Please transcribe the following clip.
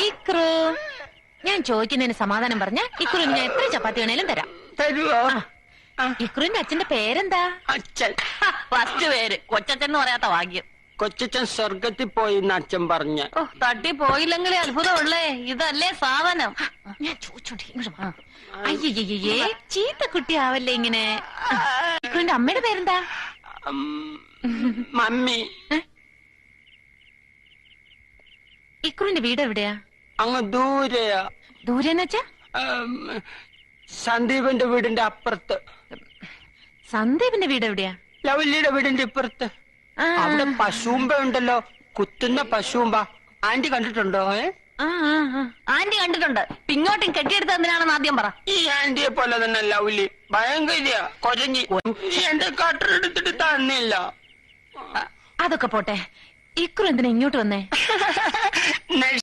ഇക്രു, ഞാൻ ചോദിക്കുന്നതിന് സമാധാനം പറഞ്ഞ ഇക്രുവിന് ഞാൻ എത്ര ചപ്പാത്തി വേണേലും തരാം. തരുവോ? ഇക്രുവിന്റെ അച്ഛന്റെ പേരെന്താ? അച്ഛൻ ഫസ്റ്റ് പേര് കൊച്ചച്ഛൻ എന്ന് പറയാത്ത ഭാഗ്യം. കൊച്ചച്ഛൻ സ്വർഗത്തിൽ പോയി എന്ന് അച്ഛൻ പറഞ്ഞ. തട്ടി പോയില്ലെങ്കിലേ അത്ഭുതമുള്ളേ. ഇതല്ലേ സാധനം. ഞാൻ ചോദിച്ചോണ്ടേ. അയ്യേ, ചീത്ത കുട്ടിയാവല്ലേ ഇങ്ങനെ. ഇക്രുവിന്റെ അമ്മയുടെ പേരെന്താ? മമ്മി. ഇക്രുവിന്റെ വീട് എവിടെയാ? അങ്ങ് ദൂരെയാ. ദൂരെന്ന് വെച്ചാ? സന്ദീപിന്റെ വീടിന്റെ അപ്പുറത്ത്. സന്ദീപിന്റെ വീട് എവിടെയാ? ലവല്ലിയുടെ വീടിന്റെ ഇപ്പുറത്ത്. അവിടെ പശുമ്പ ഉണ്ടല്ലോ, കുത്തുന്ന പശുമ്പ. ആന്റി കണ്ടിട്ടുണ്ടോ? ആന്റി കണ്ടിട്ടുണ്ട്. പിന്നോട്ടും കെട്ടിയെടുത്ത് എന്തിനാണെന്ന് ആദ്യം പറ. ഈ ആന്റിയെ പോലെ തന്നെ ലവ്ലി ഭയങ്കര കൊരഞ്ഞി. എന്റെ കട്ടറെടുത്തിട്ട് തന്നില്ല. അതൊക്കെ പോട്ടെ, ഇക്രു എന്തിനാ ഇങ്ങോട്ട് വന്നേ?